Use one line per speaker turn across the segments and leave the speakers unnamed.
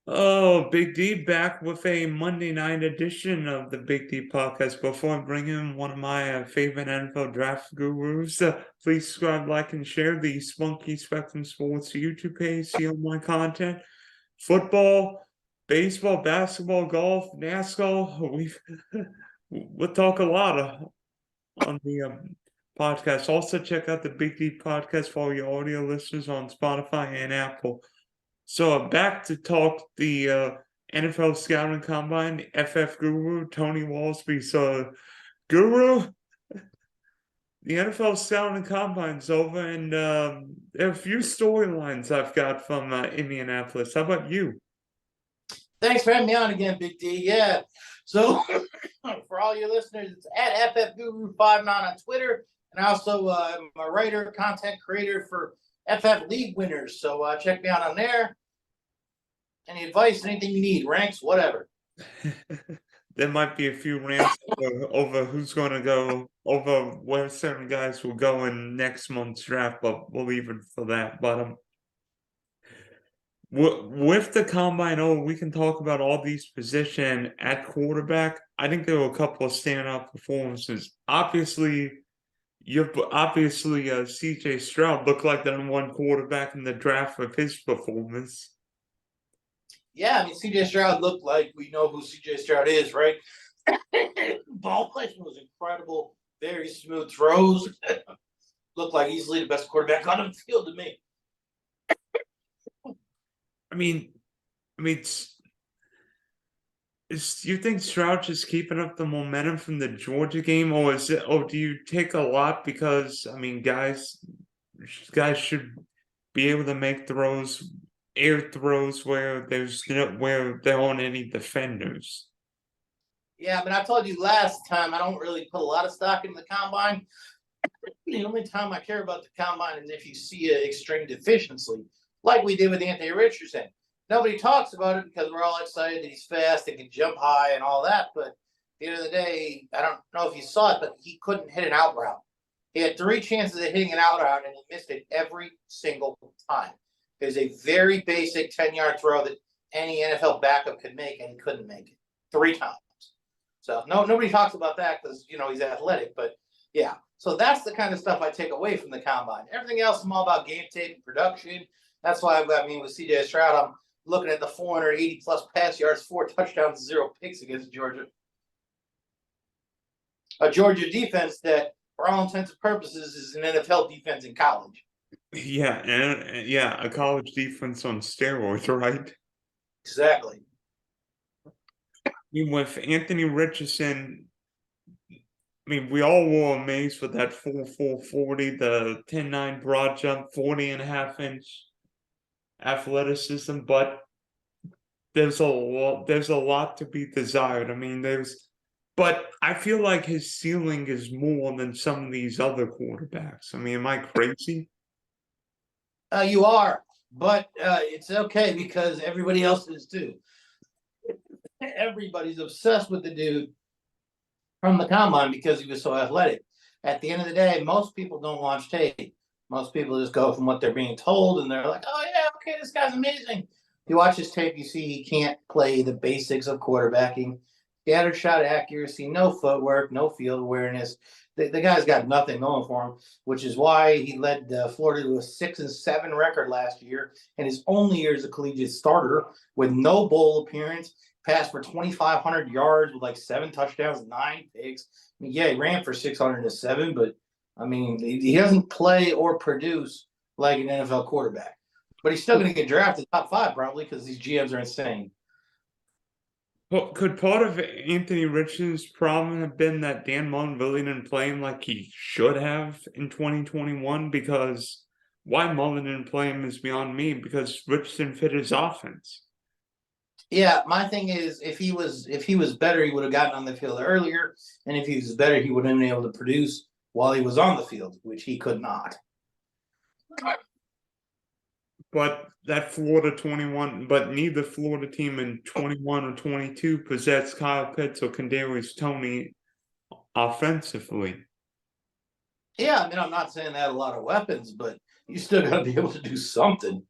Oh, Big D back with a Monday night edition of the Big D podcast. Before I bring in one of my favorite NFL draft gurus, please subscribe, like, and share the Spunky Spectrum Sports YouTube page. See all my content. Football, baseball, basketball, golf, NASCAR. We'll talk a lot on the podcast. Also, check out the Big D podcast for all your audio listeners on Spotify and Apple. So back to talk the NFL scouting combine, FF Guru, Tony Walsby. So Guru, the NFL scouting combine's over, and there are a few storylines I've got from Indianapolis. How about you?
Thanks for having me on again, Big D. Yeah. So for all your listeners, it's at FFGuru59 on Twitter. And I also am a writer, content creator for FF League Winners. So check me out on there. Any advice, anything you need, ranks, whatever.
There might be a few rants over who's going to go, over where certain guys will go in next month's draft, but we'll leave it for that. But with the combine, we can talk about all these positions at quarterback. I think there were a couple of standout performances. Obviously, CJ Stroud looked like the #1 quarterback in the draft with his performance.
Yeah, I mean, CJ Stroud looked like we know who CJ Stroud is, right? Ball placement was incredible. Very smooth throws. Looked like easily the best quarterback on the field to me.
I mean, do you think Stroud just keeping up the momentum from the Georgia game, or do you take a lot because guys should be able to make air throws where there aren't any defenders?
Yeah, but I told you last time I don't really put a lot of stock in the combine. The only time I care about the combine is if you see an extreme deficiency, like we did with Anthony Richardson. Nobody talks about it because we're all excited that he's fast and can jump high and all that. But at the end of the day, I don't know if you saw it, but he couldn't hit an out route. He had 3 chances of hitting an out route, and he missed it every single time. It was a very basic 10-yard throw that any NFL backup could make, and he couldn't make it 3 times. So nobody talks about that because, he's athletic. But, yeah. So that's the kind of stuff I take away from the combine. Everything else is all about game tape and production. That's why with CJ Stroud, I'm looking at the 480-plus pass yards, 4 touchdowns, 0 picks against Georgia. A Georgia defense that, for all intents and purposes, is an NFL defense in college.
Yeah, and a college defense on steroids, right?
Exactly.
With Anthony Richardson, we all were amazed with that 4.40, the 10.9 broad jump, 40.5-inch athleticism, but there's a lot to be desired. But I feel like his ceiling is more than some of these other quarterbacks. Am I crazy?
You are, but it's okay because everybody else is too. Everybody's obsessed with the dude from the combine because he was so athletic. At the end of the day, most people don't watch tape. Most people just go from what they're being told, and they're like, oh, yeah, okay, this guy's amazing. If you watch his tape, you see he can't play the basics of quarterbacking. Scattered shot accuracy, no footwork, no field awareness. The guy's got nothing going for him, which is why he led Florida to a 6-7 record last year, and his only year as a collegiate starter with no bowl appearance. Passed for 2,500 yards with 7 touchdowns, 9 picks. He ran for 607, but he doesn't play or produce like an NFL quarterback. But he's still going to get drafted top 5 probably because these GMs are insane.
Well, could part of Anthony Richardson's problem have been that Dan Mullen really didn't play him like he should have in 2021? Because why Mullen didn't play him is beyond me, because Richardson fit his offense.
Yeah, my thing is if he was better, he would have gotten on the field earlier, and if he was better, he would have been able to produce while he was on the field, which he could not.
But that Florida 21, but neither Florida team in 21 or 22 possessed Kyle Pitts or Kadarius Toney offensively.
Yeah, I'm not saying they had a lot of weapons, but you still got to be able to do something.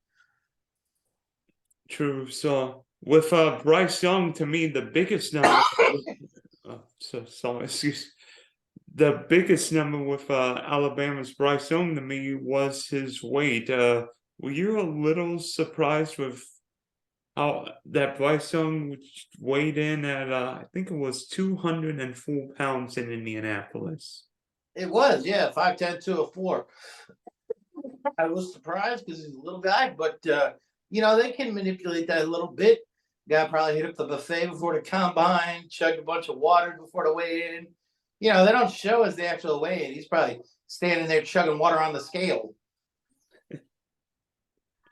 True. So With Bryce Young, to me, the biggest number. Excuse. The biggest number with Alabama's Bryce Young to me was his weight. Were you a little surprised with how that Bryce Young weighed in at I think it was 204 pounds in Indianapolis?
It was, yeah, 5'10", 204. I was surprised because he's a little guy, but they can manipulate that a little bit. Guy probably hit up the buffet before the combine, chugged a bunch of water before the weigh-in. They don't show us the actual weigh-in. He's probably standing there chugging water on the scale.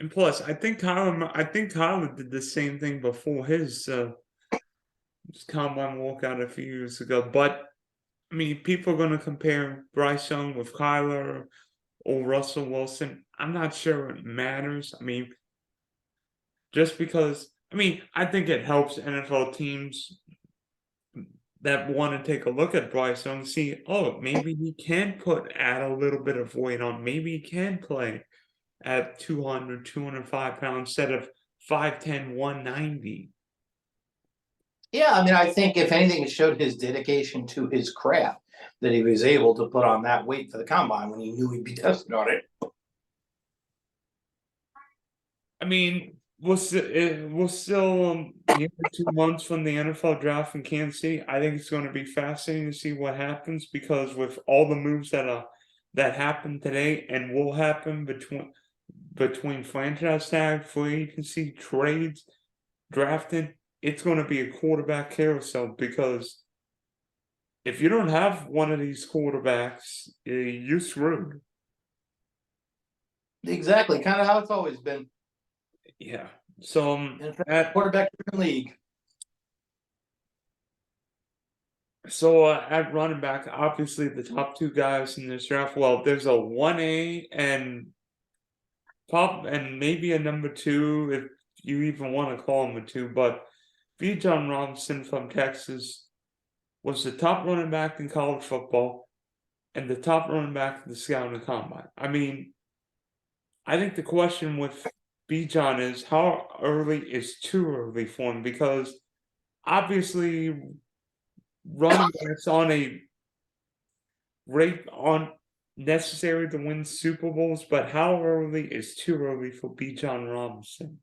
And plus, I think Tyler did the same thing before his combine walkout a few years ago. But I mean, people are going to compare Bryce Young with Kyler or Russell Wilson. I'm not sure it matters. I mean, just because, I think it helps NFL teams that want to take a look at Bryce Young, see, oh, maybe he can add a little bit of weight on. Maybe he can play at 200, 205 pounds instead of 5'10", 190.
Yeah, I think if anything, it showed his dedication to his craft that he was able to put on that weight for the combine when he knew he'd be tested on it.
We're still here 2 months from the NFL draft in Kansas City. I think it's going to be fascinating to see what happens because with all the moves that happened today and will happen between franchise tag, free agency, trades, drafting, it's going to be a quarterback carousel because if you don't have one of these quarterbacks, you're screwed.
Exactly, kind of how it's always been.
Yeah. So
at quarterback league.
So at running back, obviously the top two guys in this draft. Well, there's a 1A and maybe a number 2 if you even want to call him a 2. But Bijan Robinson from Texas was the top running back in college football and the top running back in the scouting combine. I think the question with Bijan is how early is too early for him because obviously running backs on a rate on necessary to win Super Bowls, but how early is too early for Bijan Robinson?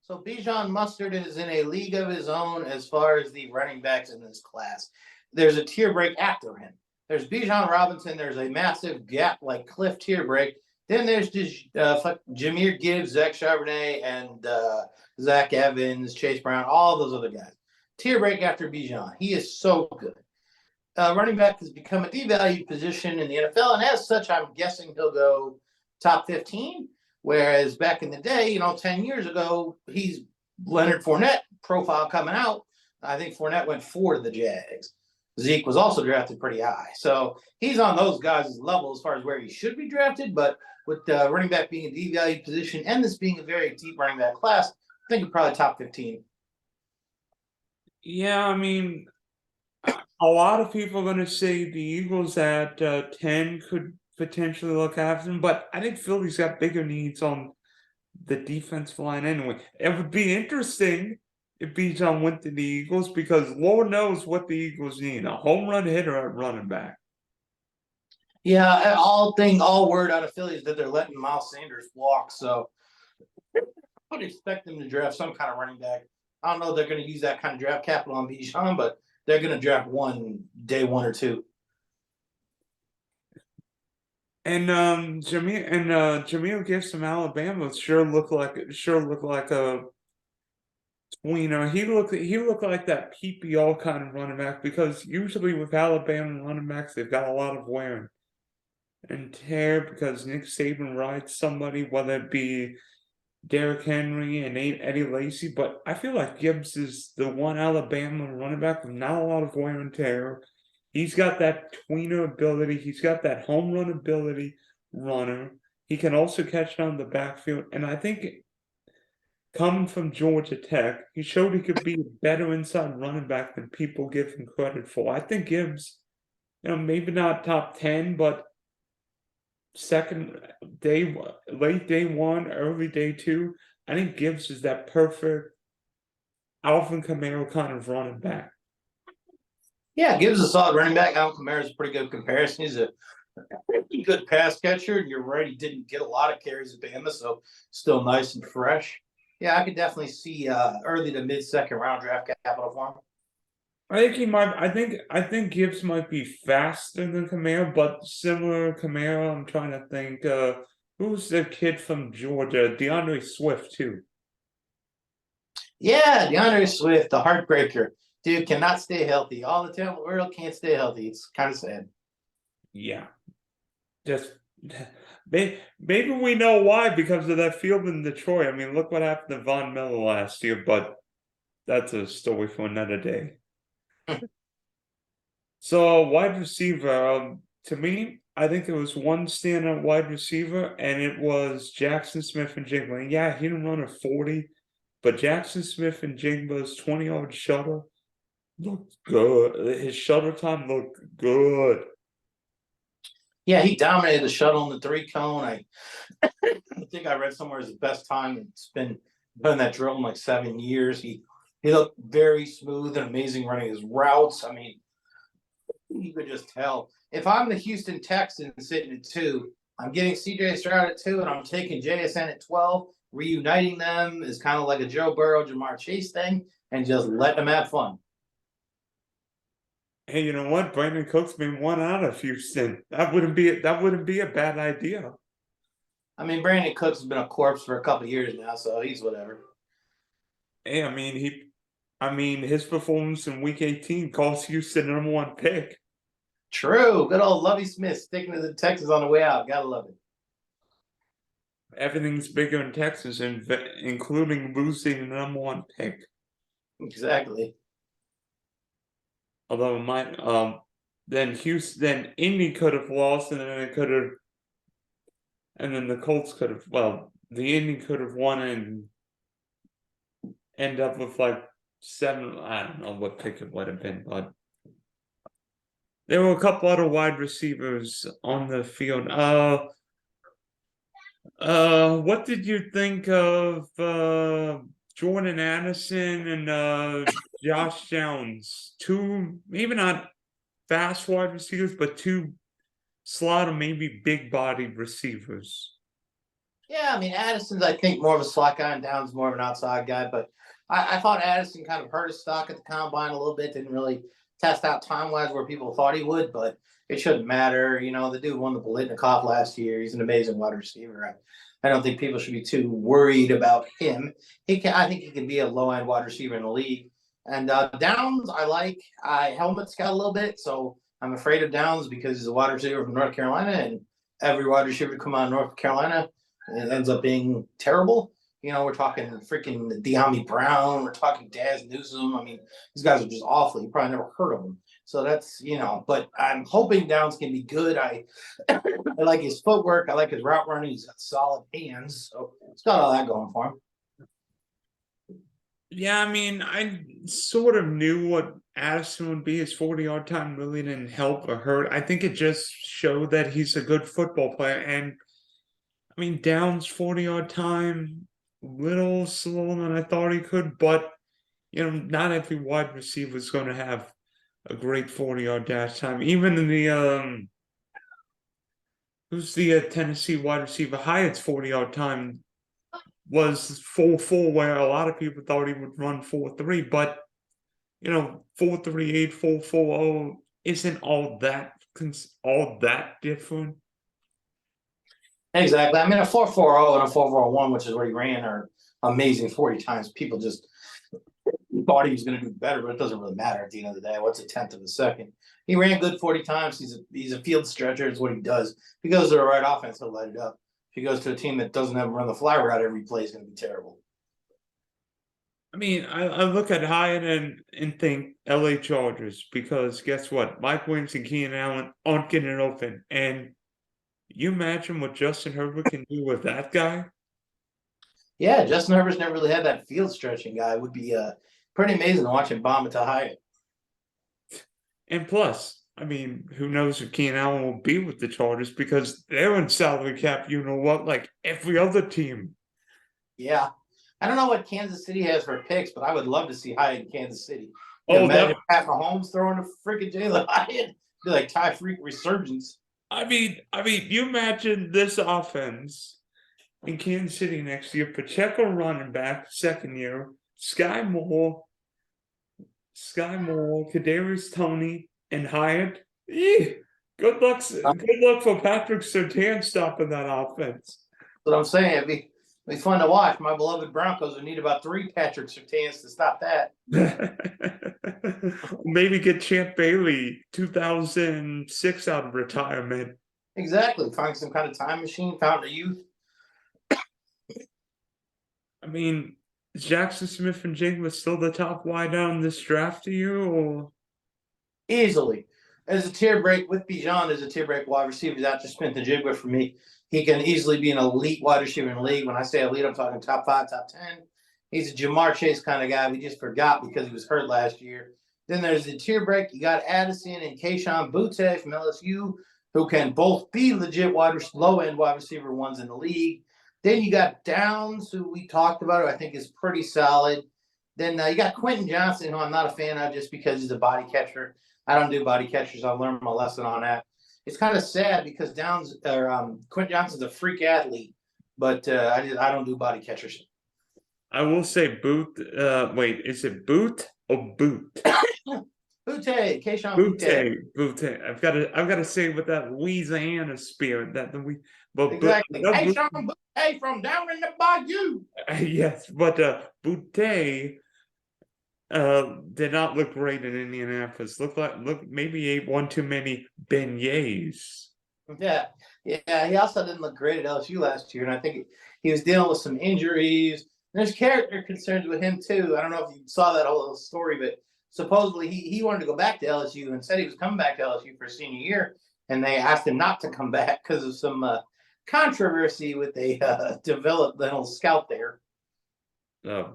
So Bijan Mustard is in a league of his own as far as the running backs in this class. There's a tier break after him. There's Bijan Robinson. There's a massive gap like cliff tier break. Then there's just Jahmyr Gibbs, Zach Charbonnet, and Zach Evans, Chase Brown, all those other guys. Tier break after Bijan. He is so good. Running back has become a devalued position in the NFL, and as such, I'm guessing he'll go top 15. Whereas back in the day, 10 years ago, he's Leonard Fournette profile coming out. I think Fournette went 4 to the Jags. Zeke was also drafted pretty high. So he's on those guys' level as far as where he should be drafted. But with running back being a devalued position and this being a very deep running back class, I think probably top 15.
Yeah, a lot of people are going to say the Eagles at 10 could potentially look after him, but I think Philly's got bigger needs on the defensive line anyway. It would be interesting if Bijan went to the Eagles because Lord knows what the Eagles need, a home run hitter at running back.
Yeah, all word out of Philly is that they're letting Miles Sanders walk, so I would expect them to draft some kind of running back. I don't know if they're going to use that kind of draft capital on Bijan, but they're going to draft one day 1 or 2.
And Jahmyr Gibbs from Alabama sure looked like a tweener. He looked like that PPR kind of running back because usually with Alabama running backs they've got a lot of wear and tear because Nick Saban rides somebody, whether it be Derek Henry and Eddie Lacy, but I feel like Gibbs is the one Alabama running back with not a lot of wear and tear. He's got that tweener ability. He's got that home run ability runner. He can also catch down the backfield. And I think coming from Georgia Tech, he showed he could be a better inside running back than people give him credit for. I think Gibbs, maybe not top 10, but late day 1, early day 2. I think Gibbs is that perfect Alvin Kamara kind of running back.
Yeah, Gibbs is a solid running back. Alvin Kamara is a pretty good comparison. He's a good pass catcher. And you're right, he didn't get a lot of carries at Bama, so still nice and fresh. Yeah, I could definitely see early to mid-second round draft capital for him.
I think he might. I think Gibbs might be faster than Kamara, but similar to Kamara. I'm trying to think. Who's the kid from Georgia? DeAndre Swift too.
Yeah, DeAndre Swift, the heartbreaker. Dude cannot stay healthy. All the time in the world can't stay healthy. It's kind of sad.
Yeah, just maybe we know why because of that field in Detroit. I mean, look what happened to Von Miller last year, but that's a story for another day. So wide receiver, to me, I think there was one standout wide receiver, and it was Jaxon Smith-Njigba. And yeah, he didn't run a 40, but Jaxon Smith-Njigba's 20-yard shuttle looked good. His shuttle time looked good.
Yeah, he dominated the shuttle in the 3-cone. I think I read somewhere his best time. It's been done that drill in like 7 years. He looked very smooth and amazing running his routes. I mean, you could just tell. If I'm the Houston Texans sitting at 2, I'm getting CJ Stroud at 2, and I'm taking JSN at 12. Reuniting them is kind of like a Joe Burrow, Ja'Marr Chase thing, and just let them have fun.
Hey, you know what? Brandon Cook's been one out of Houston. That wouldn't be a bad idea.
I mean, Brandon Cooks has been a corpse for a couple of years now, so he's whatever.
Hey, I mean, his performance in Week 18 cost Houston the #1 pick.
True. Good old Lovie Smith sticking to the Texans on the way out. Gotta love it.
Everything's bigger in Texas, including losing the #1 pick.
Exactly.
Although then Indy could have lost, and then the Colts could have. Well, the Indy could have won and end up with like 7. I don't know what pick it would have been, but there were a couple other wide receivers on the field. What did you think of Jordan Addison and Josh Jones? Two, maybe not fast wide receivers, but two slot or maybe big bodied receivers.
Yeah, I mean, Addison's, I think, more of a slot guy, and Downs more of an outside guy. But I thought Addison kind of hurt his stock at the combine a little bit. Didn't really test out time-wise where people thought he would, but it shouldn't matter. You know, the dude won the Biletnikoff last year. He's an amazing wide receiver. I don't think people should be too worried about him. I think he can be a low-end wide receiver in the league. And Downs, I like. Helmet's got a little bit, so I'm afraid of Downs because he's a wide receiver from North Carolina, and every wide receiver to come out of North Carolina, it ends up being terrible. You know, we're talking freaking De'Ami Brown. We're talking Daz Newsome. I mean, these guys are just awful. You probably never heard of them. So that's, you know, but I'm hoping Downs can be good. I like his footwork. I like his route running. He's got solid hands. So it's got all that going for him.
Yeah, I mean, I sort of knew what Addison would be. His 40-yard time really didn't help or hurt. I think it just showed that he's a good football player. And, I mean, Downs' 40-yard time, little slower than I thought he could. But, you know, not every wide receiver is going to have a great 40-yard dash time. Even in the, who's the Tennessee wide receiver? Hyatt's 40-yard time was 4.4, where a lot of people thought he would run 4.3, but you know, 4.38, 4.40 isn't all that different.
Exactly. I mean, a 4.40 and a 4.41, which is what he ran, are amazing 40 times. People just thought he was going to do better, but it doesn't really matter at the end of the day. What's a tenth of a second? He ran good 40 times. He's a field stretcher. Is what he does. If he goes to the right offense, he'll light it up. If he goes to a team that doesn't have him run the fly route every play, is going to be terrible.
I mean, I look at Hyatt and think LA Chargers, because guess what? Mike Williams and Keenan Allen aren't getting open. And you imagine what Justin Herbert can do with that guy?
Yeah, Justin Herbert's never really had that field stretching guy. It would be pretty amazing to watch him bomb it to Hyatt.
And plus, I mean, who knows if Keenan Allen will be with the Chargers, because they're in salary cap, you know what, like every other team.
Yeah. I don't know what Kansas City has for picks, but I would love to see Hyatt in Kansas City. Imagine Pat Mahomes throwing a freaking Jalen Hyatt. Be like Ty Freak resurgence.
I mean, you imagine this offense in Kansas City next year. Pacheco running back, second year. Sky Moore, Kadarius Toney, and Hyatt. Good luck for Patrick Surtain stopping that offense.
That's what I'm saying. It'd be fun to watch. My beloved Broncos would need about 3 Patrick Surtains to stop that.
Maybe get Champ Bailey 2006 out of retirement.
Exactly. Find some kind of time machine, fountain of youth.
I mean, is Jaxon Smith-Njigba still the top wide out in this draft to you? Or?
Easily. As a tier break with Bijan as a tier break wide receiver after Smith-Njigba for me. He can easily be an elite wide receiver in the league. When I say elite, I'm talking top 5, top 10. He's a Jahmyr Chase kind of guy. We just forgot because he was hurt last year. Then there's the tier break. You got Addison and Kayshon Boutte from LSU, who can both be legit low-end wide receiver ones in the league. Then you got Downs, who we talked about, who I think is pretty solid. Then you got Quentin Johnson, who I'm not a fan of just because he's a body catcher. I don't do body catchers. I'll learn my lesson on that. It's kind of sad because Quentin Johnson's a freak athlete, but I don't do body catchers.
I will say Boot. Wait, is it Boot or Boot?
Boutte, Kayshon Boutte.
Boutte. I've got to say with that Louisiana spirit but
exactly. Kayshon Boutte from down in the bayou.
Yes, but Boutte did not look great in Indianapolis. Look maybe ate one too many beignets.
Yeah. He also didn't look great at LSU last year, and I think he was dealing with some injuries. There's character concerns with him too. I don't know if you saw that whole story, but supposedly he wanted to go back to LSU and said he was coming back to LSU for his senior year, and they asked him not to come back because of some controversy with a developmental scout there.
Oh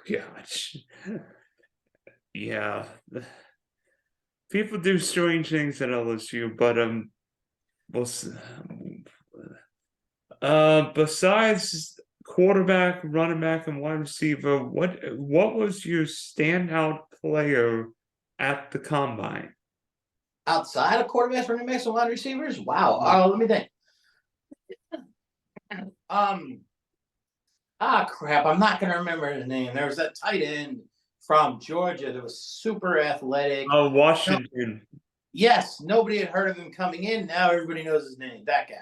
gosh. Yeah. People do strange things at LSU, but besides quarterback, running back, and wide receiver, what was your standout player at the combine?
Outside of quarterbacks, running backs, and wide receivers? Wow. Let me think. Crap. I'm not going to remember his name. There was that tight end from Georgia that was super athletic.
Oh, Washington.
Yes. Nobody had heard of him coming in. Now everybody knows his name. That guy.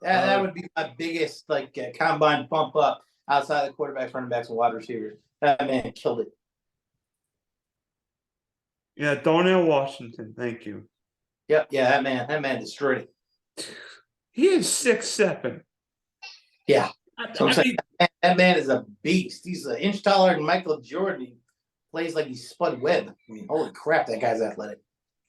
That would be my biggest combine bump up outside of quarterbacks, running backs, and wide receivers. That man killed it.
Yeah, Darnell Washington. Thank you.
Yep. Yeah, that man destroyed it.
He is 6'7".
Yeah. So that man is a beast. He's an inch taller than Michael Jordan. He plays like he's Spud Webb. I mean, holy crap, that guy's athletic.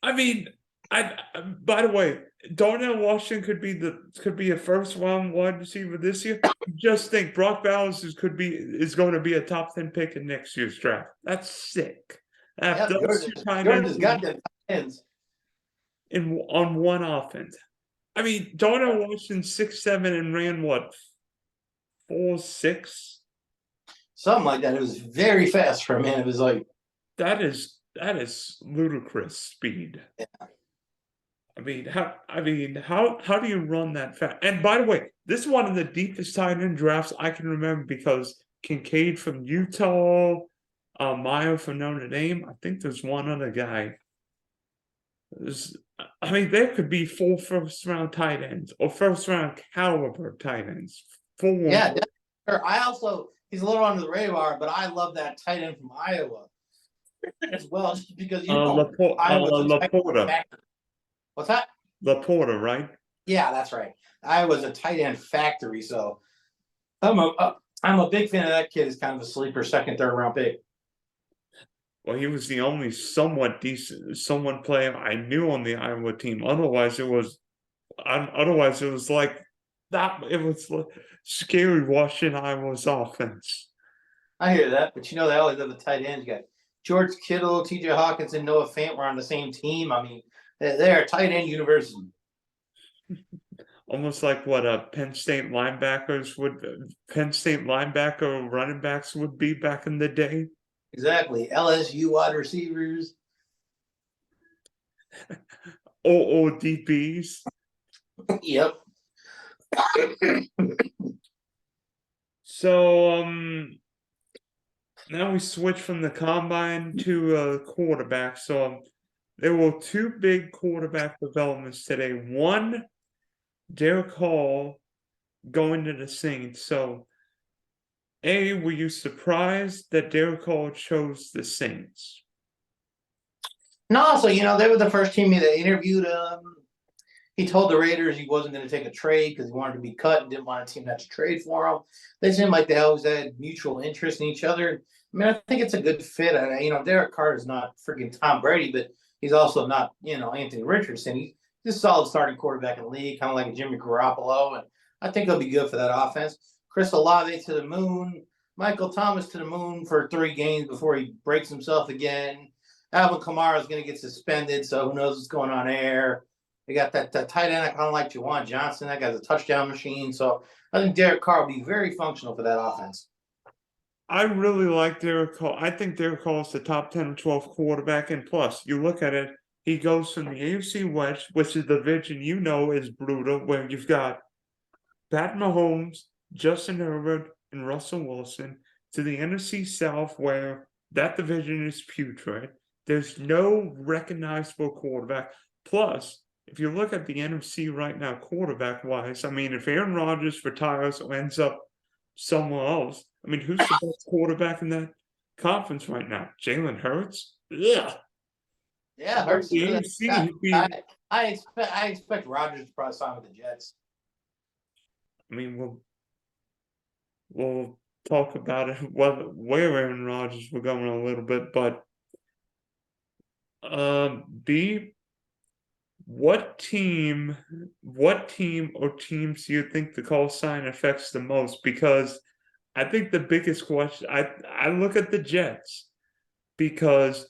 I mean, by the way, Darnell Washington could be a first round wide receiver this year. Just think Brock Bowers is going to be a top 10 pick in next year's draft. That's sick.
Jordan's got them ends
on one offense. I mean, Darnell Washington 6'7" and ran what 4.6,
something like that. It was very fast for a man of his height.
That is ludicrous speed.
Yeah.
I mean, how do you run that fast? And by the way, this is one of the deepest tight end drafts I can remember because Kincaid from Utah, Mayo from Notre Dame. I think there's one other guy. There could be 4 first-round tight ends or first-round caliber tight ends.
Yeah, he's a little under the radar, but I love that tight end from Iowa as well, just because
Laporta.
What's that?
Laporta, right?
Yeah, that's right. Iowa's a tight end factory, so I'm a big fan of that kid. He's kind of a sleeper second, third round pick.
Well, he was the only somewhat player I knew on the Iowa team. Otherwise, it was like that. It was like scary watching Iowa's offense.
I hear that, but they always have the tight ends. You got George Kittle, T.J. Hawkins, and Noah Fant were on the same team. I mean, they're a tight end university.
almost like what a Penn State running backs would be back in the day.
Exactly. LSU wide receivers.
Or DBs.
Yep.
So now we switch from the combine to quarterback. So there were two big quarterback developments today. One, Derek Carr going to the Saints. So, were you surprised that Derek Carr chose the Saints?
No, so they were the first team that interviewed him. He told the Raiders he wasn't going to take a trade because he wanted to be cut and didn't want a team not to trade for him. They seemed like they always had mutual interest in each other. I mean, I think it's a good fit. Derek Carr is not freaking Tom Brady, but he's also not, Anthony Richardson. He's a solid starting quarterback in the league, kind of like a Jimmy Garoppolo, and I think he'll be good for that offense. Chris Olave to the moon. Michael Thomas to the moon for 3 games before he breaks himself again. Alvin Kamara is going to get suspended, so who knows what's going on there. They got that tight end I kind of like Juwan Johnson. That guy's a touchdown machine. So I think Derek Carr will be very functional for that offense.
I really like Derek Carr. I think Derek Carr is the top 10 or 12 quarterback. And plus, you look at it, he goes from the AFC West, which is the division is brutal, where you've got Pat Mahomes, Justin Herbert, and Russell Wilson, to the NFC South, where that division is putrid. There's no recognizable quarterback. Plus, if you look at the NFC right now, quarterback-wise, I mean, if Aaron Rodgers retires or ends up somewhere else, I mean, who's the best quarterback in that conference right now? Jalen Hurts? Yeah.
Yeah, Hurts. I expect Rodgers to probably sign with the Jets.
I mean, we'll talk about it, where Aaron Rodgers will go in a little bit, but what team or teams do you think the call sign affects the most? Because I think the biggest question, I look at the Jets, because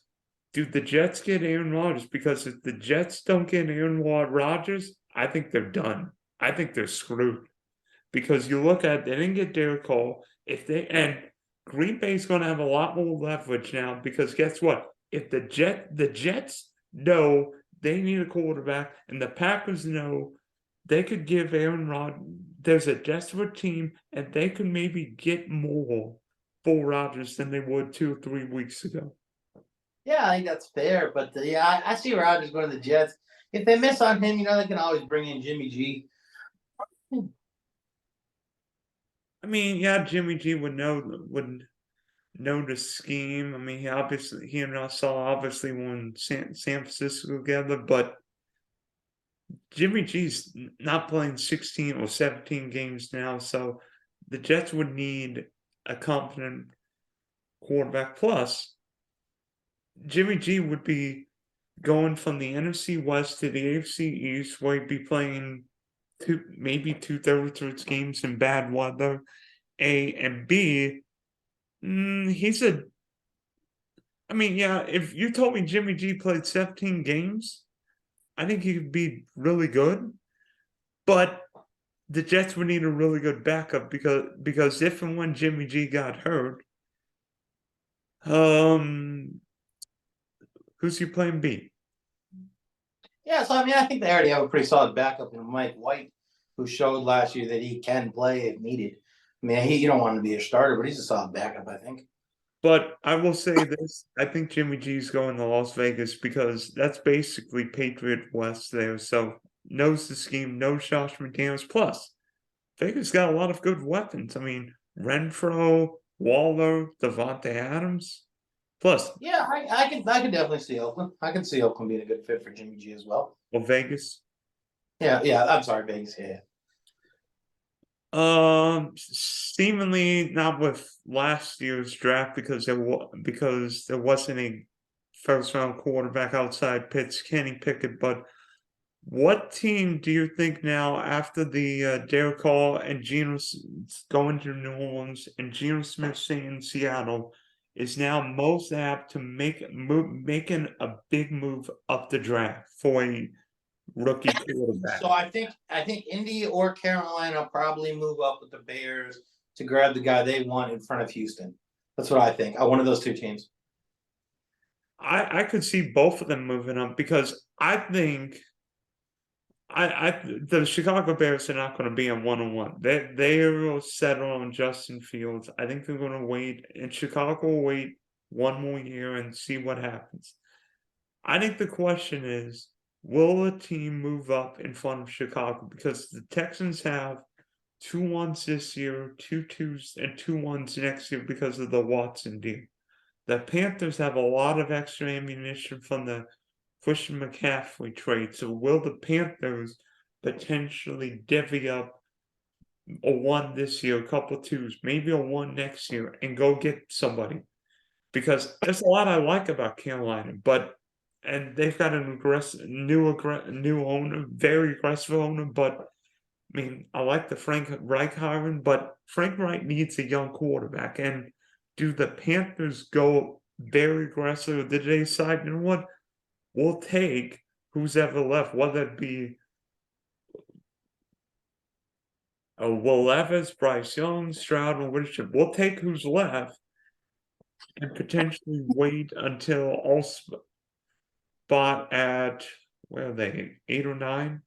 do the Jets get Aaron Rodgers? Because if the Jets don't get Aaron Rodgers, I think they're done. I think they're screwed. Because you look at, they didn't get Derek Carr. And Green Bay's going to have a lot more leverage now, because guess what? If the Jets know they need a quarterback, and the Packers know they could give Aaron Rodgers, there's a desperate team, and they could maybe get more for Rodgers than they would 2 or 3 weeks ago.
Yeah, I think that's fair. But I see Rodgers going to the Jets. If they miss on him, they can always bring in Jimmy G.
I mean, yeah, Jimmy G would know the scheme. I mean, he and Russell obviously won San Francisco together, but Jimmy G's not playing 16 or 17 games now, so the Jets would need a competent quarterback. Plus, Jimmy G would be going from the NFC West to the AFC East, where he'd be playing maybe 2/3 of its games in bad weather. A and B, if you told me Jimmy G played 17 games, I think he could be really good. But the Jets would need a really good backup, because if and when Jimmy G got hurt, who's your plan B?
Yeah, so I think they already have a pretty solid backup in Mike White, who showed last year that he can play if needed. I mean, you don't want him to be a starter, but he's a solid backup, I think.
But I will say this, I think Jimmy G's going to Las Vegas, because that's basically Patriot West there. So knows the scheme, knows Josh McDaniels. Plus, Vegas got a lot of good weapons. I mean, Renfro, Waller, Devontae Adams. Plus,
yeah, I can definitely see Oakland. I can see Oakland being a good fit for Jimmy G as well.
Or Vegas.
Yeah. I'm sorry, Vegas. Yeah.
Seemingly not with last year's draft, because there wasn't a first round quarterback outside Kenny Pickett. But what team do you think now, after the Derek Carr and Geno going to New Orleans and Geno Smith staying in Seattle, is now most apt to making a big move up the draft for a rookie quarterback.
So I think Indy or Carolina probably move up with the Bears to grab the guy they want in front of Houston. That's what I think. One of those two teams.
I could see both of them moving up because I think the Chicago Bears are not going to be on 1-1. They will settle on Justin Fields. I think they're going to wait, and Chicago will wait one more year and see what happens. I think the question is, will a team move up in front of Chicago? Because the Texans have 2-1s this year, 2-2s, and 2-1s next year because of the Watson deal. The Panthers have a lot of extra ammunition from the Christian McCaffrey trade. So will the Panthers potentially divvy up a 1 this year, a couple 2s, maybe a 1 next year, and go get somebody? Because there's a lot I like about Carolina, and they've got an new owner, very aggressive owner. But I mean, I like the Frank Reich hiring, but Frank Reich needs a young quarterback. And do the Panthers go very aggressive? Or did they decide, you know what? We'll take who's ever left, whether it be Will Levis, Bryce Young, Stroud, or Richardson. We'll take who's left and potentially wait until all spot at, where are they, 8 or 9?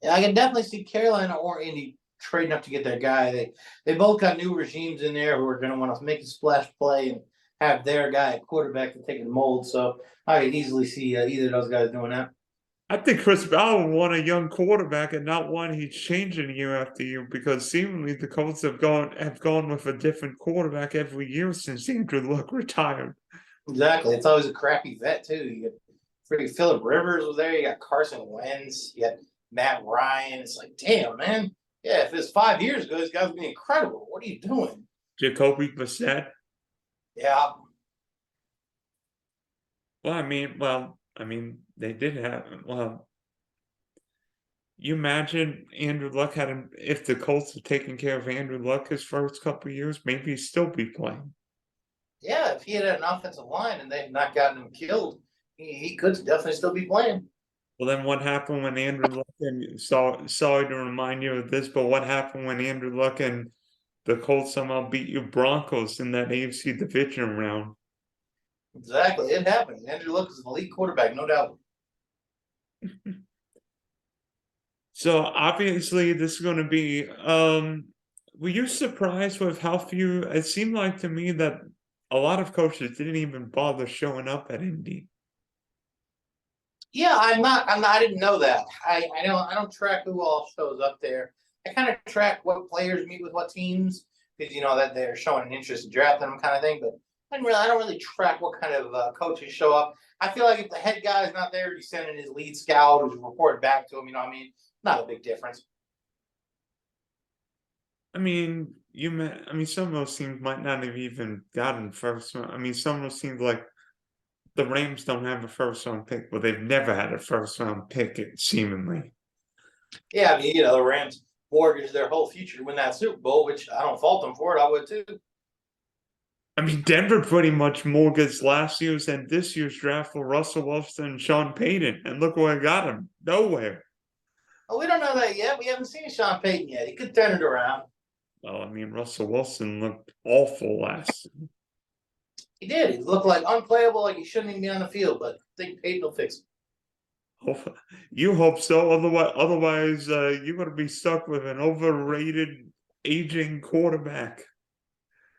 Yeah, I can definitely see Carolina or Indy trading up to get their guy. They both got new regimes in there who are going to want to make a splash play and have their guy at quarterback to take the mold. So I could easily see either of those guys doing that.
I think Chris Ballard want a young quarterback and not one he's changing year after year, because seemingly the Colts have gone with a different quarterback every year since Andrew Luck retired.
Exactly. It's always a crappy vet too. You got freaking Phillip Rivers was there. You got Carson Wentz. You got Matt Ryan. It's like, damn, man. Yeah, if it's 5 years ago, this guy would be incredible. What are you doing?
Jacoby Brissett.
Yeah.
Well, they did have. Well, you imagine Andrew Luck if the Colts had taken care of Andrew Luck his first couple of years, maybe he'd still be playing.
Yeah, if he had an offensive line and they'd not gotten him killed, he could definitely still be playing.
Well, then what happened when Andrew Luck sorry to remind you of this, but what happened when Andrew Luck and the Colts somehow beat you Broncos in that AFC division round?
Exactly. It happened. Andrew Luck is an elite quarterback, no doubt.
So obviously this is going to be were you surprised with how few? It seemed like to me that a lot of coaches didn't even bother showing up at Indy.
Yeah, I'm not. I didn't know that. I don't track who all shows up there. I kind of track what players meet with what teams because that they're showing an interest in drafting them, kind of thing. But I don't really track what kind of coaches show up. I feel like if the head guy is not there, he's sending his lead scout who's reported back to him. Not a big difference.
Some of those teams might not have even gotten first round. Some of those teams like the Rams don't have a first round pick, but they've never had a first round pick, seemingly.
Yeah, the Rams mortgaged their whole future to win that Super Bowl, which I don't fault them for it. I would too.
Denver pretty much mortgaged last year's and this year's draft for Russell Wilson and Sean Payton, and look where I got him. Nowhere.
Oh, we don't know that yet. We haven't seen Sean Payton yet. He could turn it around.
Well, Russell Wilson looked awful last year.
He did. He looked like unplayable, like he shouldn't even be on the field, but I think Payton will fix it.
You hope so. Otherwise, you're going to be stuck with an overrated, aging quarterback.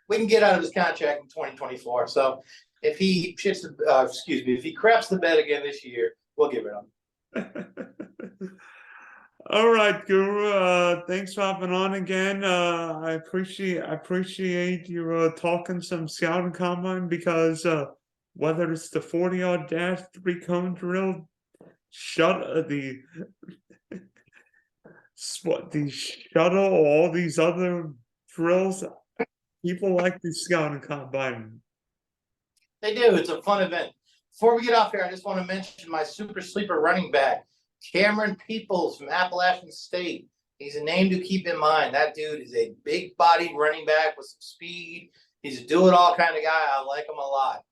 We can get out of his contract in 2024. So if he if he craps the bed again this year, we'll give it him.
All right, Guru. Thanks for hopping on again. I appreciate you talking some scouting combine because whether it's the 40-yard dash, 3-cone drill, the shuttle, or all these other drills, people like the scouting combine.
They do. It's a fun event. Before we get off here, I just want to mention my super sleeper running back, Cameron Peoples from Appalachian State. He's a name to keep in mind. That dude is a big-bodied running back with some speed. He's a do-it-all kind of guy. I like him a lot.